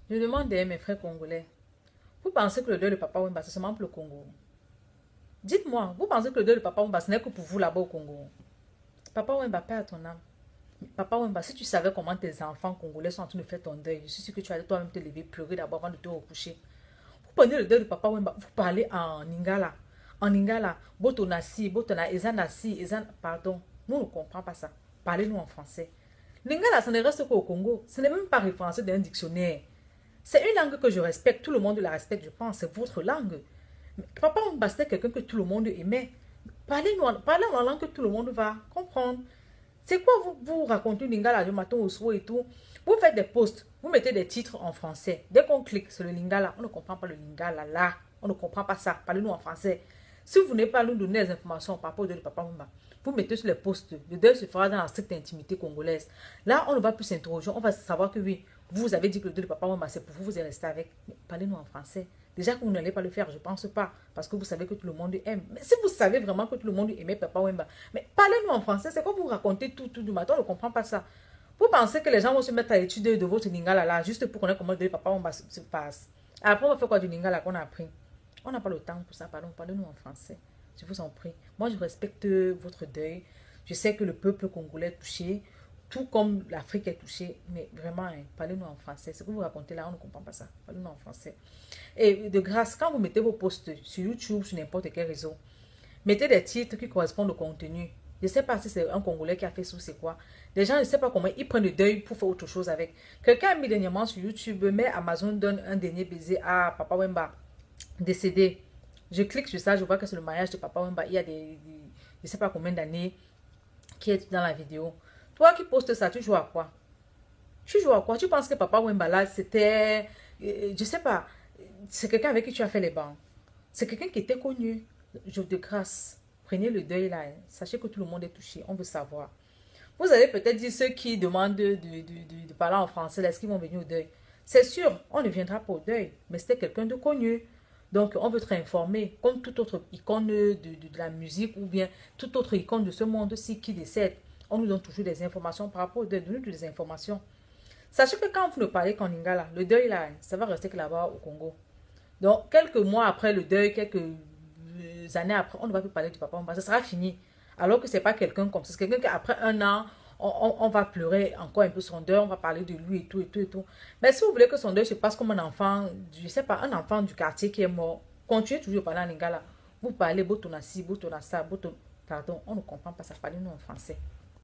Je demande à mes frères congolais, vous pensez que le deuil de Papa Wemba, c'est seulement pour le Congo? Dites-moi, vous pensez que le deuil de Papa Wemba, ce n'est que pour vous là-bas au Congo? Papa Wemba, paix à ton âme. Papa Wemba, si tu savais comment tes enfants congolais sont en train de faire ton deuil, je suis sûre que tu allais toi-même te lever, pleurer d'abord avant de te recoucher. Vous prenez le deuil de Papa Wemba, vous parlez en Lingala. En Lingala, Botonasi, Botona, Ezanasi, Ezan... Pardon, nous ne comprenons pas ça. Parlez-nous en français. Lingala, ça ne reste qu'au Congo. Ce n'est même pas référencé dans un dictionnaire. C'est une langue que je respecte. Tout le monde la respecte, je pense. C'est votre langue. Mais Papa Wemba, c'était quelqu'un que tout le monde aimait. Parlez en langue que tout le monde va comprendre. C'est quoi vous racontez Lingala du matin au soir et tout? Vous faites des posts, vous mettez des titres en français. Dès qu'on clique sur le Lingala, on ne comprend pas le Lingala là. On ne comprend pas ça. Parlez-nous en français. Si vous n'avez pas nous donner des informations par rapport au deuil de Papa Wemba, vous mettez sur les posts. Le deuil se fera dans la stricte intimité congolaise. Là, on ne va plus s'interroger. On va savoir que oui, vous avez dit que le deuil de Papa Wemba, c'est pour vous, vous êtes resté avec. Parlez-nous en français. Déjà que vous n'allez pas le faire, je ne pense pas. Parce que vous savez que tout le monde aime. Mais si vous savez vraiment que tout le monde aimait Papa Wemba, mais parlez-nous en français. C'est quoi vous racontez tout du matin, on ne comprend pas ça. Vous pensez que les gens vont se mettre à étudier de votre Lingala là, juste pour connaître comment le deuil de Papa Wemba se passe. Après, on va faire quoi du Lingala qu'on a appris? On n'a pas le temps pour ça, pardon. Parlez-nous en français. Je vous en prie. Moi, je respecte votre deuil. Je sais que le peuple congolais est touché, tout comme l'Afrique est touchée. Mais vraiment, hein, parlez-nous en français. Ce que vous racontez là, on ne comprend pas ça. Parlez-nous en français. Et de grâce, quand vous mettez vos posts sur YouTube, sur n'importe quel réseau, mettez des titres qui correspondent au contenu. Je ne sais pas si c'est un Congolais qui a fait ça ou c'est quoi. Les gens, je ne sais pas comment ils prennent le deuil pour faire autre chose avec. Quelqu'un a mis dernièrement sur YouTube, mais Amazon donne un dernier baiser à Papa Wemba, décédé. Je clique sur ça, je vois que c'est le mariage de Papa Wemba. Il y a je ne sais pas combien d'années qui est dans la vidéo. Toi qui postes ça, tu joues à quoi? Tu joues à quoi? Tu penses que Papa Wemba là, c'était, je ne sais pas, c'est quelqu'un avec qui tu as fait les bancs. C'est quelqu'un qui était connu. Je de grâce, prenez le deuil là. Hein. Sachez que tout le monde est touché. On veut savoir. Vous allez peut-être dire ceux qui demandent de parler en français, est-ce qu'ils vont venir au deuil? C'est sûr, on ne viendra pas au deuil, mais c'était quelqu'un de connu. Donc, on veut être informé, comme toute autre icône de la musique ou bien toute autre icône de ce monde-ci qui décède. On nous donne toujours des informations par rapport au deuil. Donnez-nous des informations. Sachez que quand vous ne parlez qu'en lingala, le deuil là, ça va rester que là-bas au Congo. Donc, quelques mois après le deuil, quelques années après, on ne va plus parler du Papa Wemba. Ça sera fini. Alors que ce n'est pas quelqu'un comme ça. C'est quelqu'un qu'après un an, on va pleurer encore un peu son deuil, on va parler de lui et tout, et tout, et tout. Mais si vous voulez que son deuil se passe comme un enfant, je ne sais pas, un enfant du quartier qui est mort, continuez toujours à parler en lingala. Vous parlez botonasi, botonasa, boton... Pardon, on ne comprend pas ça. Parlez-nous en français.